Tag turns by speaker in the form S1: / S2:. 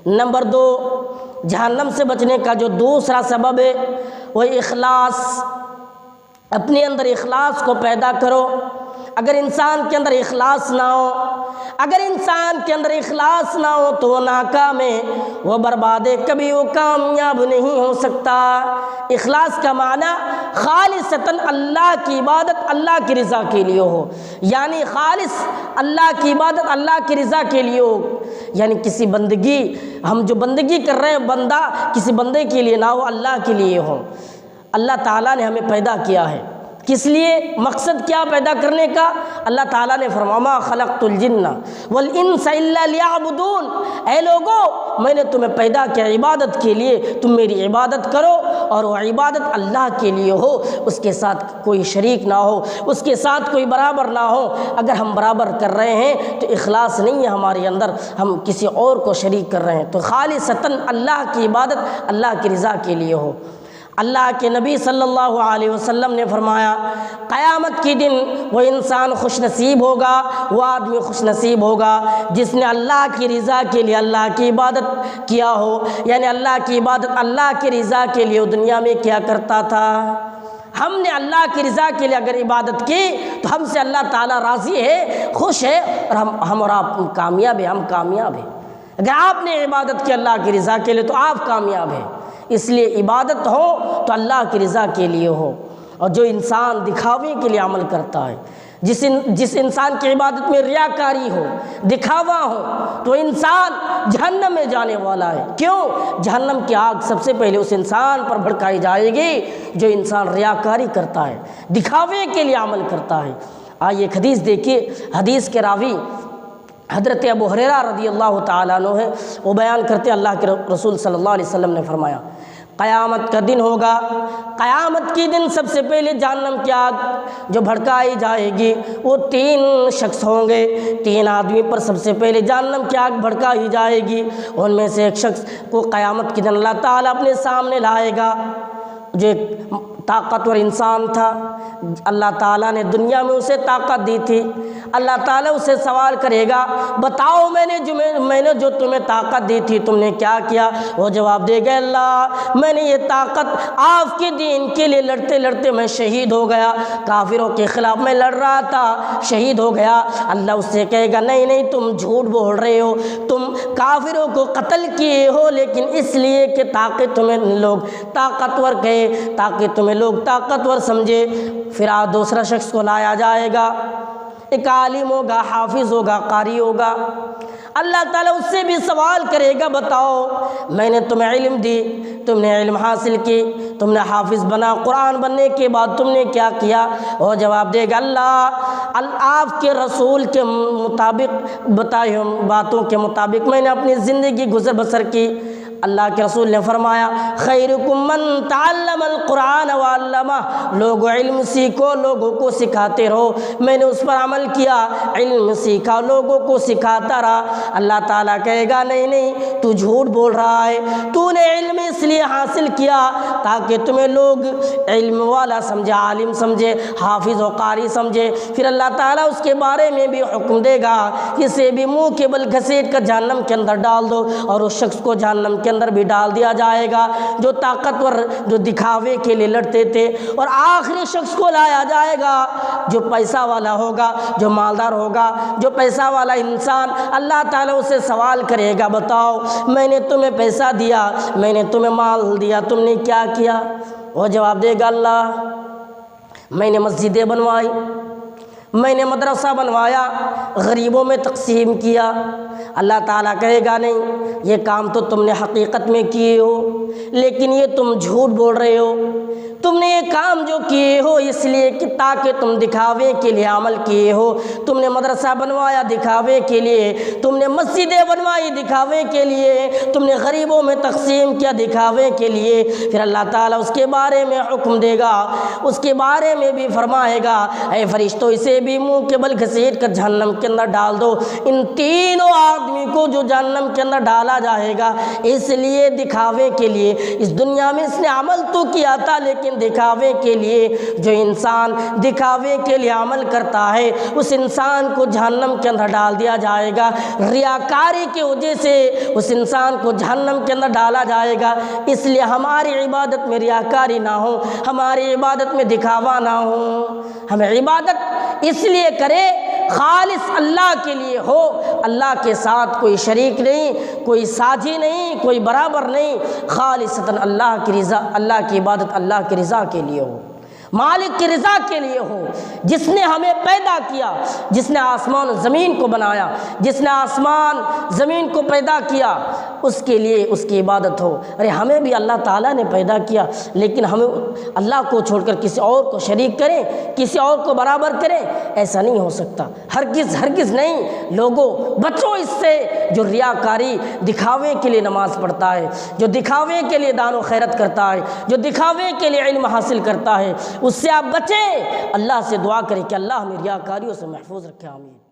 S1: Number 2، جہنم سے بچنے کا جو دوسرا سبب ہے وہ اخلاص۔ اپنے اندر اخلاص کو پیدا کرو۔ اگر انسان کے اندر اخلاص نہ ہو، اگر انسان کے اندر اخلاص نہ ہو تو وہ ناکام ہے، وہ برباد ہے، کبھی وہ کامیاب نہیں ہو سکتا۔ اخلاص کا معنی خالصتاً اللہ کی عبادت اللہ کی رضا کے لیے ہو، یعنی خالص اللہ کی عبادت اللہ کی رضا کے لیے ہو، یعنی کسی بندگی، ہم جو بندگی کر رہے ہیں بندہ کسی بندے کے لیے نہ ہو، اللہ کے لیے ہو۔ اللہ تعالیٰ نے ہمیں پیدا کیا ہے، کس لیے؟ مقصد کیا پیدا کرنے کا؟ اللہ تعالیٰ نے فرمایا ما خلقت الجن والانس الا لیعبدون، اے لوگو میں نے تمہیں پیدا کیا عبادت کے لیے، تم میری عبادت کرو، اور وہ عبادت اللہ کے لیے ہو، اس کے ساتھ کوئی شریک نہ ہو، اس کے ساتھ کوئی برابر نہ ہو۔ اگر ہم برابر کر رہے ہیں تو اخلاص نہیں ہے ہمارے اندر، ہم کسی اور کو شریک کر رہے ہیں۔ تو خالصتاً اللہ کی عبادت اللہ کی رضا کے لیے ہو۔ اللہ کے نبی صلی اللہ علیہ وسلم نے فرمایا قیامت کے دن وہ انسان خوش نصیب ہوگا، وہ آدمی خوش نصیب ہوگا جس نے اللہ کی رضا کے لیے اللہ کی عبادت کیا ہو، یعنی اللہ کی عبادت اللہ کی رضا کے لیے وہ دنیا میں کیا کرتا تھا۔ ہم نے اللہ کی رضا کے لیے اگر عبادت کی تو ہم سے اللہ تعالیٰ راضی ہے، خوش ہے، اور ہم اور آپ کامیاب ہیں، ہم کامیاب ہیں۔ اگر آپ نے عبادت کی اللہ کی رضا کے لیے تو آپ کامیاب ہیں۔ اس لیے عبادت ہو تو اللہ کی رضا کے لیے ہو۔ اور جو انسان دکھاوے کے لیے عمل کرتا ہے، جس انسان کی عبادت میں ریاکاری ہو، دکھاوا ہو، تو انسان جہنم میں جانے والا ہے۔ کیوں؟ جہنم کی آگ سب سے پہلے اس انسان پر بھڑکائی جائے گی جو انسان ریاکاری کرتا ہے، دکھاوے کے لیے عمل کرتا ہے۔ آئیے ایک حدیث دیکھیے، حدیث کے راوی حضرت ابو ہریرہ رضی اللہ تعالیٰ عنہ ہے، وہ بیان کرتے اللہ کے رسول صلی اللہ علیہ وسلم نے فرمایا قیامت کا دن ہوگا، قیامت کے دن سب سے پہلے جہنم کی آگ جو بھڑکائی جائے گی وہ 3 شخص ہوں گے، 3 آدمی پر سب سے پہلے جہنم کی آگ بھڑکائی جائے گی۔ ان میں سے ایک شخص کو قیامت کے دن اللہ تعالیٰ اپنے سامنے لائے گا، جو ایک طاقتور انسان تھا، اللہ تعالیٰ نے دنیا میں اسے طاقت دی تھی۔ اللہ تعالیٰ اسے سوال کرے گا بتاؤ میں نے جو تمہیں طاقت دی تھی تم نے کیا کیا؟ وہ جواب دے گا اللہ میں نے یہ طاقت آپ کے دین کے لیے لڑتے لڑتے میں شہید ہو گیا، کافروں کے خلاف میں لڑ رہا تھا، شہید ہو گیا۔ اللہ اس سے کہے گا نہیں تم جھوٹ بول رہے ہو، تم کافروں کو قتل کیے ہو لیکن اس لیے کہ تاکہ تمہیں لوگ طاقتور کہے، تاکہ تمہیں لوگ طاقتور سمجھے۔ پھر دوسرا شخص کو لایا جائے گا، ایک عالم ہوگا، حافظ ہوگا، قاری ہوگا۔ اللہ تعالیٰ اس سے بھی سوال کرے گا بتاؤ میں نے تمہیں علم دی، تم نے علم حاصل کی، تم نے حافظ بنا، قرآن بننے کے بعد تم نے کیا کیا؟ وہ جواب دے گا اللہ آپ کے رسول کے مطابق بتائی باتوں کے مطابق میں نے اپنی زندگی گزر بسر کی۔ اللہ کے رسول نے فرمایا خیرکم من تعلم القرآن وعلمہ، لوگوں علم سیکھو، لوگوں کو سکھاتے رہو۔ میں نے اس پر عمل کیا، علم سیکھا، لوگوں کو سکھاتا رہا۔ اللہ تعالیٰ کہے گا نہیں تو جھوٹ بول رہا ہے، تو نے علم اس لیے حاصل کیا تاکہ تمہیں لوگ علم والا سمجھے، عالم سمجھے، حافظ و قاری سمجھے۔ پھر اللہ تعالیٰ اس کے بارے میں بھی حکم دے گا اسے بھی منہ کے بل گھسیٹ کر جہنم کے اندر ڈال دو، اور اس شخص کو جہنم کے اندر بھی ڈال دیا جائے گا جو طاقتور، جو دکھاوے کے لیے لڑتے تھے۔ اور آخری شخص کو لایا جائے گا جو پیسہ والا ہوگا، جو مالدار ہوگا، جو پیسہ والا انسان۔ اللہ تعالیٰ اسے سوال کرے گا بتاؤ میں نے تمہیں پیسہ دیا، میں نے تمہیں مال دیا، تم نے کیا کیا؟ وہ جواب دے گا اللہ میں نے مسجدیں بنوائی، میں نے مدرسہ بنوایا، غریبوں میں تقسیم کیا۔ اللہ تعالیٰ کہے گا نہیں یہ کام تو تم نے حقیقت میں کیے ہو لیکن یہ تم جھوٹ بول رہے ہو، تم نے یہ کام جو کیے ہو اس لیے کہ تاکہ تم دکھاوے کے لیے عمل کیے ہو۔ تم نے مدرسہ بنوایا دکھاوے کے لیے، تم نے مسجدیں بنوائی دکھاوے کے لیے، تم نے غریبوں میں تقسیم کیا دکھاوے کے لیے۔ پھر اللہ تعالیٰ اس کے بارے میں حکم دے گا، اس کے بارے میں بھی فرمائے گا اے فرشتوں اسے اسے بھی منہ کے بل گھسیٹ کر جہنم کے اندر ڈال دو۔ ان تینوں آدمی کو جو جہنم کے اندر ڈالا جائے گا، اس لیے دکھاوے کے لیے، اس دنیا میں اس نے عمل تو کیا تھا لیکن دکھاوے کے لیے، جو انسان دکھاوے کے لیے عمل کرتا ہے اس انسان کو جہنم کے اندر ڈال دیا جائے گا۔ ریاکاری کی وجہ سے اس انسان کو جہنم کے اندر ڈالا جائے گا۔ اس لیے ہماری عبادت میں ریاکاری نہ ہو، ہماری عبادت میں دکھاوا نہ ہو، ہمیں عبادت اس لیے کرے خالص اللہ کے لیے ہو، اللہ کے ساتھ کوئی شریک نہیں، کوئی ساجی نہیں، کوئی برابر نہیں، خالصتاً اللہ کی رضا، اللہ کی عبادت اللہ کی رضا کے لیے ہو، مالک کی رضا کے لیے ہو، جس نے ہمیں پیدا کیا، جس نے آسمان و زمین کو بنایا، جس نے آسمان زمین کو پیدا کیا، اس کے لیے اس کی عبادت ہو۔ ارے ہمیں بھی اللہ تعالیٰ نے پیدا کیا لیکن ہمیں اللہ کو چھوڑ کر کسی اور کو شریک کریں، کسی اور کو برابر کریں، ایسا نہیں ہو سکتا، ہرگز نہیں۔ لوگوں بچوں اس سے، جو ریاکاری دکھاوے کے لیے نماز پڑھتا ہے، جو دکھاوے کے لیے دان و خیرت کرتا ہے، جو دکھاوے کے لیے علم حاصل کرتا ہے، اس سے آپ بچیں۔ اللہ سے دعا کریں کہ اللہ ہمیں ریاکاریوں سے محفوظ رکھے، آمین۔